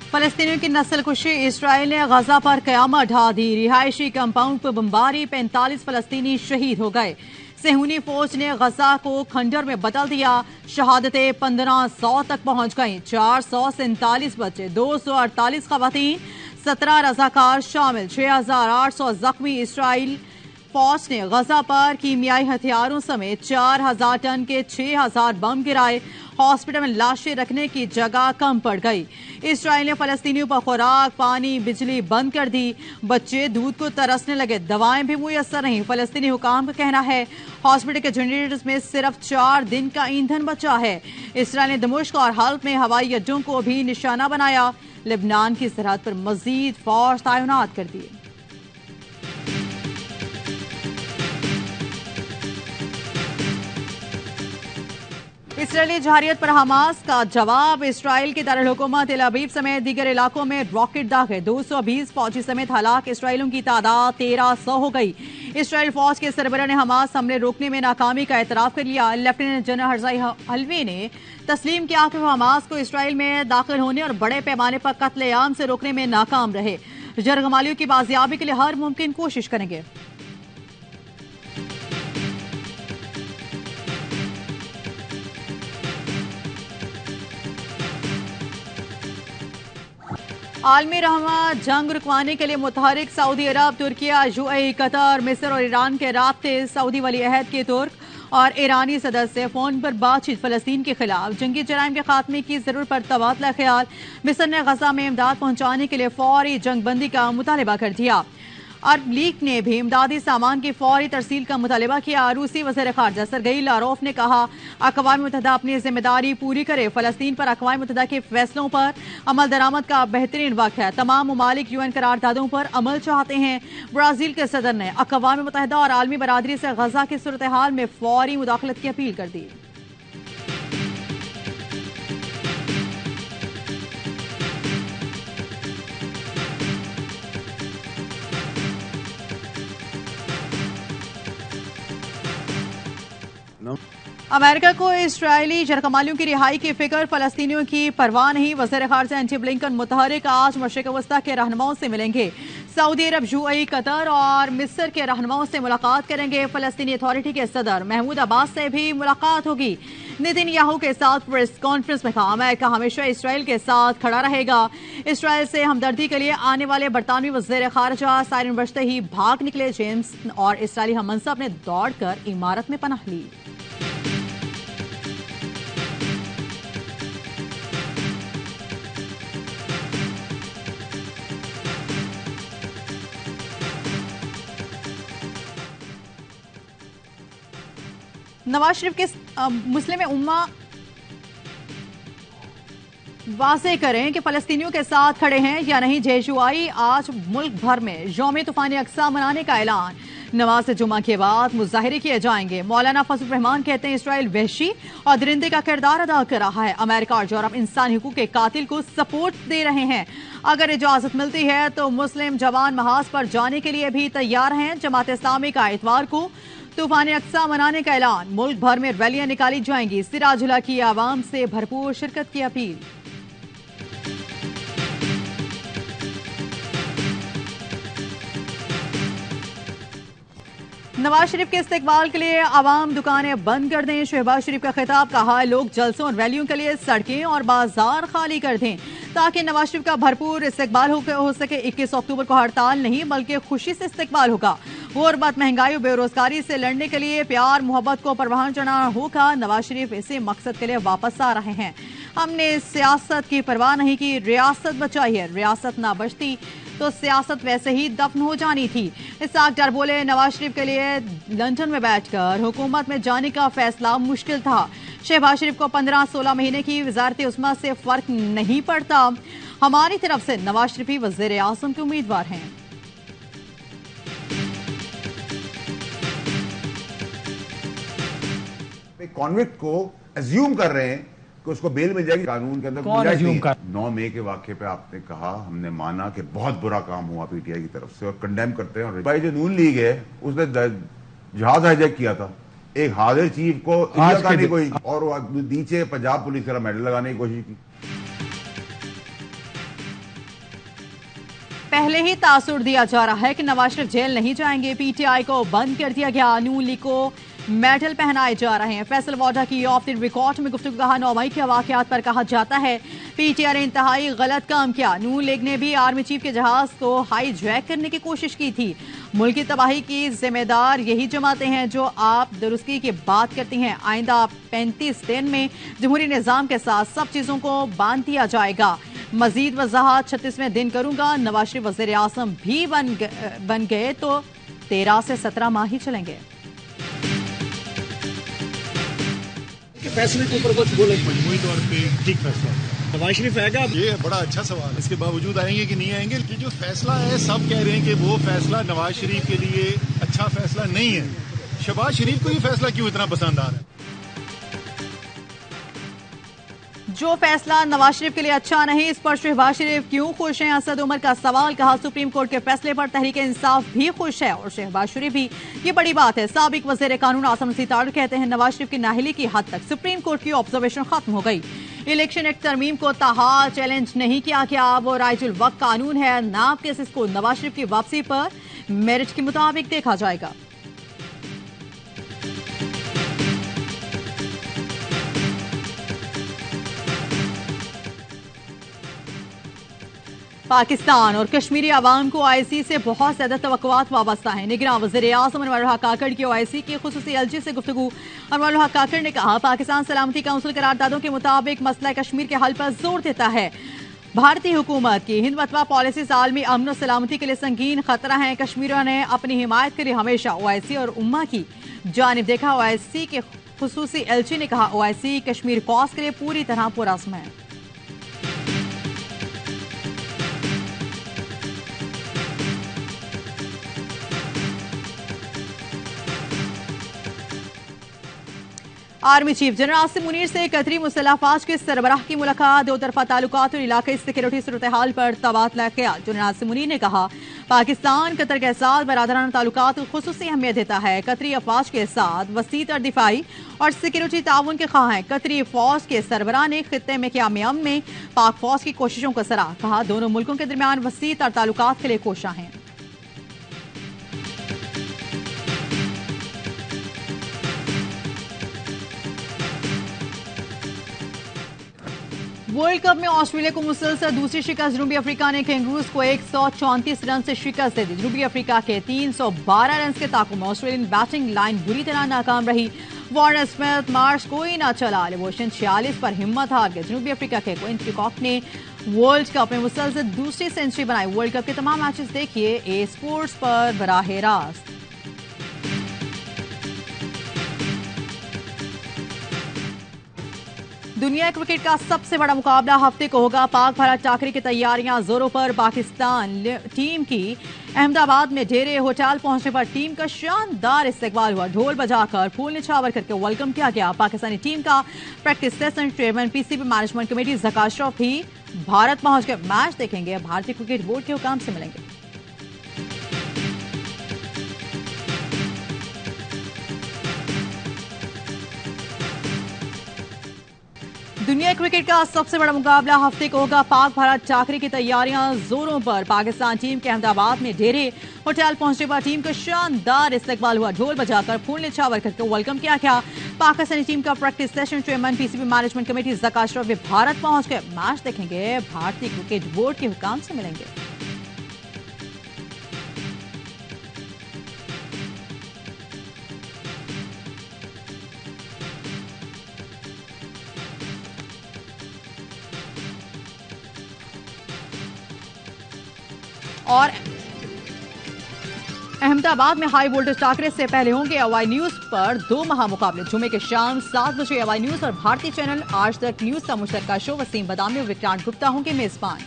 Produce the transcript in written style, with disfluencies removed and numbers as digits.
फलस्तीनियों की नस्लकुशी, इसराइल ने गजा पर कयामत ढा दी। रिहायशी कंपाउंड पर बमबारी, 45 फलस्तीनी शहीद हो गए। सेहूनी फौज ने गजा को खंडर में बदल दिया। शहादतें 1500 तक पहुंच गईं। 447 बच्चे, 248 खवातीन, 17 रजाकार शामिल, 6800 जख्मी। इसराइल फौज ने गजा पर कीमियाई हथियारों समेत 4000 टन के 6000 बम गिराए। हॉस्पिटल में लाशें रखने की जगह कम पड़ गई। इसराइल ने फलस्तीनियों पर खुराक, पानी, बिजली बंद कर दी। बच्चे दूध को तरसने लगे। दवाएं भी मुयस्सर नहीं। फलस्तीनी हुकाम का कहना है हॉस्पिटल के जनरेटर्स में सिर्फ 4 दिन का ईंधन बचा है। इसराइल ने दमिश्क और हल्ब में हवाई अड्डों को भी निशाना बनाया। लेबनान की सरहद पर मजीद फौज तैनात कर दी। इसराइली जहारियत पर हमास का जवाब। इसराइल के दारुल हुकूमत तेल अवीव समेत दीगर इलाकों में रॉकेट दागे। 220 फौजी समेत हलाक इसराइलियों की तादाद 1300 हो गई। इसराइल फौज के सरबराह ने हमास हमले रोकने में नाकामी का एतराफ कर लिया। लेफ्टिनेंट जनरल हरजाई हलवी ने तस्लीम किया कि वो हमास को इसराइल में दाखिल होने और बड़े पैमाने पर कत्लेआम से रोकने में नाकाम रहे। जरगमालियों की बाजियाबी के लिए हर मुमकिन कोशिश करेंगे। आलमी रहमा जंग रुकवाने के लिए मुतहरिक सऊदी अरब, तुर्किया, यूएई, कतर, मिस्र और ईरान के राब्ते। सऊदी वली अहद के तुर्क और ईरानी सदस्य फोन पर बातचीत। फलस्तीन के खिलाफ जंगी जराइम के खात्मे की जरूरत पर तबादला ख्याल। मिस्र ने गजा में इमदाद पहुंचाने के लिए फौरी जंगबंदी का मुतालबा कर दिया। अरब लीग ने भी इमदादी सामान की फौरी तरसील का मुतालबा किया। रूसी वज़ीर ख़ारजा सरगई लारोफ ने कहा अक़वाम मुत्तहिदा अपनी जिम्मेदारी पूरी करे। फलस्तीन पर अक़वाम मुत्तहिदा के फैसलों पर अमल दरामद का बेहतरीन वक्त है। तमाम ममालिक यूएन करारदादों पर अमल चाहते हैं। ब्राज़ील के सदर ने अक़वाम मुत्तहिदा और आलमी बरादरी से गजा की सूरत हाल में फौरी मुदाखलत की अपील कर दी। अमेरिका को इसराइली जरकमालियों की रिहाई की फिक्र, फलस्तीनियों की परवाह नहीं। वज़ीर ख़ारजा एंटी ब्लिंकन मुतहरिक आज मशरिक़ वस्ता के रहनुमाओं से मिलेंगे। सऊदी अरब, यूएई, कतर और मिस्र के रहनुमाओं से मुलाकात करेंगे। फलस्तीनी अथॉरिटी के सदर महमूद अब्बास से भी मुलाकात होगी। नेतन्याहू के साथ प्रेस कॉन्फ्रेंस में कहा अमेरिका हमेशा इसराइल के साथ खड़ा रहेगा। इसराइल से हमदर्दी के लिए आने वाले बरतानवी वज़ीर ख़ारजा सायरन बजते ही भाग निकले। जेम्स और इसराइली हममनसब ने दौड़कर इमारत में पनाह ली। नवाज शरीफ के मुस्लिम उम्मा वाज़े करें कि फलस्तीनियों के साथ खड़े हैं या नहीं। जेजुआई आज मुल्क भर में यौम तूफान अक्सा मनाने का ऐलान। नमाज जुमा के बाद मुजाहिरे किए जाएंगे। मौलाना फजल रहमान कहते हैं इसराइल वहशी और दरिंदे का किरदार अदा कर रहा है। अमेरिका और यूरोप इंसानी हुकूक के कातिल को सपोर्ट दे रहे हैं। अगर इजाजत मिलती है तो मुस्लिम जवान महाज पर जाने के लिए भी तैयार हैं। जमात इस्लामी का इतवार को तूफान अक्सा मनाने का ऐलान। मुल्क भर में रैलियां निकाली जाएंगी। सिराजुल्लाह की आवाम से भरपूर शिरकत की अपील। नवाज शरीफ के इस्तेकबाल के लिए आवाम दुकानें बंद कर दें। शहबाज शरीफ का खिताब, कहा लोग जलसों और रैलियों के लिए सड़कें और बाजार खाली कर दें ताकि नवाज शरीफ का भरपूर इस्तेकबाल हो सके। 21 अक्टूबर को हड़ताल नहीं बल्कि खुशी से इस्तेकबाल होगा। गुर्बत, महंगाई और बेरोजगारी से लड़ने के लिए प्यार मोहब्बत को परवान चढ़ाना होगा। नवाज शरीफ इसी मकसद के लिए वापस आ रहे हैं। हमने सियासत की परवाह नहीं की, रियासत बचाई है। रियासत ना बचती तो सियासत वैसे ही दफन हो जानी थी। इसहाक डार बोले नवाज शरीफ के लिए लंदन में बैठकर हुकूमत में जाने का फैसला मुश्किल था। शहबाज शरीफ को 15-16 महीने की वजारत उस्मा से फर्क नहीं पड़ता। हमारी तरफ से नवाज शरीफ ही वज़ीर आज़म के उम्मीदवार हैं। कॉन्विक्ट को अज्यूम कर रहे हैं कि उसको बेल मिल जाएगी। कानून के अंदर 9 मई के वाक़े पे आपने कहा हमने माना कि बहुत बुरा काम हुआ पीटीआई की तरफ से और कंडेम करते हैं। और भाई जो नून लीग है उसने जहाज हाईजैक किया था। एक हाजिर चीफ को नहीं कोई और नीचे पंजाब पुलिस का मेडल लगाने की कोशिश की। पहले ही तासुर दिया जा रहा है कि नवाज शरीफ जेल नहीं जाएंगे। पीटीआई को बंद कर दिया गया। नून लीग को मेडल पहनाए जा रहे हैं। फैसल वाडा की ऑफ द रिकॉर्ड में गुफ्तगू कहा। 9 मई के वाकयात पर कहा जाता है पीटीआई ने इंतहाई गलत काम किया। नून लीग ने भी आर्मी चीफ के जहाज को हाईजैक करने की कोशिश की थी। मुल्क की तबाही की जिम्मेदार यही जमातें हैं जो आप दुरुस्ती की बात करती हैं। आइंदा 35 दिन में जमहूरी निजाम के साथ सब चीजों को बांध दिया जाएगा। मजीद वजाहत 36वें दिन करूंगा। नवाज शरीफ वज़ीर आज़म भी बन गए तो 13 से 17 माह ही चलेंगे। फैसले के ऊपर कुछ बोले मजमूई तौर पे ठीक फैसला नवाज शरीफ आएगा। ये बड़ा अच्छा सवाल है। इसके बावजूद आएंगे कि नहीं आएंगे, कि जो फैसला है सब कह रहे हैं कि वो फैसला नवाज शरीफ के लिए अच्छा फैसला नहीं है। शहबाज शरीफ को ये फैसला क्यों इतना पसंद आ रहा है? जो फैसला नवाज शरीफ के लिए अच्छा नहीं, इस पर शहबाज शरीफ क्यों खुश हैं? असद उमर का सवाल। कहा सुप्रीम कोर्ट के फैसले पर तहरीक इंसाफ भी खुश है और शहबाज शरीफ भी। ये बड़ी बात है। साबिक वज़ीर कानून आसम सितार कहते हैं नवाज शरीफ की नाअहली की हद तक सुप्रीम कोर्ट की ऑब्जर्वेशन खत्म हो गई। इलेक्शन एक्ट तरमीम को ताहाल चैलेंज नहीं किया गया। वो राइजुल वक्त कानून है। नाब केसेस को नवाज शरीफ की वापसी पर मेरिट के मुताबिक देखा जाएगा। पाकिस्तान और कश्मीरी अवाम को ओआईसी से बहुत ज्यादा तवक्कुआत वाबस्ता है। निगरान वज़ीर आज़म अनवरुल हक काकड़ की ओआईसी की खुसूसी एलजी से गुफ्तगू। अनवरुल हक काकड़ ने कहा पाकिस्तान सलामती काउंसिल करारदादों के मुताबिक मसला कश्मीर के हल पर जोर देता है। भारतीय हुकूमत की हिंद मतवा पॉलिसीज आलमी अमन और सलामती के लिए संगीन खतरा है। कश्मीरियों ने अपनी हिमायत के लिए हमेशा ओआईसी और उम्मा की जानिब देखा। ओआईसी के खुसूसी एलजी ने कहा ओआईसी कश्मीर कॉज के लिए पूरी तरह पुरअज़्म है। Army chief general Asim Munir से कतरी मुसल्लह अफवाज के सरबराह की मुलाकात। दो तरफा ताल्लुकात और इलाके सिक्योरिटी सूरत हाल पर तबादला किया। जनरल आसिम मुनीर ने कहा पाकिस्तान कतर के साथ बरादराना ताल्लुकात को खुसूसी अहमियत देता है। कतरी अफवाज के साथ वसी तर दिफाई और सिक्योरिटी ताउन के ख्वाह हैं। कतरी फौज के सरबराह ने खित्ते में क़याम अमन में पाक फौज की कोशिशों को सराहा। कहा दोनों मुल्कों के दरमियान वसी तर ताल्लुकात के लिए कोशिश हैं। वर्ल्ड कप में ऑस्ट्रेलिया को मुसलसल दूसरी शिकस्त। जनूबी अफ्रीका ने कैंगरूज को 134 रन से शिकस्त दे दी। जनूबी अफ्रीका के 312 रन के ताक़ुब में ऑस्ट्रेलियन बैटिंग लाइन बुरी तरह नाकाम रही। वार्नर स्मिथ मार्श कोई ना चला। लिबोशन 46 पर हिम्मत हार गए। जनूबी अफ्रीका के क्विंटन पीकॉक ने वर्ल्ड कप में मुसलसल दूसरी सेंचुरी बनाई। वर्ल्ड कप के तमाम मैचेस देखिए ए स्पोर्ट्स पर बराह रास्त। दुनिया क्रिकेट का सबसे बड़ा मुकाबला हफ्ते को होगा। पाक भारत टाकरे की तैयारियां जोरों पर। पाकिस्तान टीम की अहमदाबाद में डेरे होटल पहुंचने पर टीम का शानदार इस्तकबाल हुआ। ढोल बजाकर फूल निछावर करके वेलकम किया गया। पाकिस्तानी टीम का practice session chairman PCB management committee Zaka Ashraf भी भारत पहुंचकर मैच देखेंगे। भारतीय क्रिकेट बोर्ड के हुकाम से मिलेंगे। दुनिया क्रिकेट का सबसे बड़ा मुकाबला हफ्ते को होगा। पाक भारत टाकरे की तैयारियां जोरों पर। पाकिस्तान टीम के अहमदाबाद में डेरे होटल पहुंचने पर टीम का शानदार इस्तकबाल हुआ। ढोल बजाकर फूल निछावर करके वेलकम किया गया। पाकिस्तानी टीम का practice session chairman PCB management committee Zaka Ashraf भी भारत पहुंचकर मैच देखेंगे। भारतीय क्रिकेट बोर्ड के हुकाम से मिलेंगे। और अहमदाबाद में हाई वोल्टेज टाकरे से पहले होंगे अवाई न्यूज पर 2 महामुकाबले। जुमे के शाम 7 बजे अवाई न्यूज और भारतीय चैनल आज तक न्यूज का मुश्तरका शो। वसीम बदामी और विक्रांत गुप्ता होंगे मेजबान।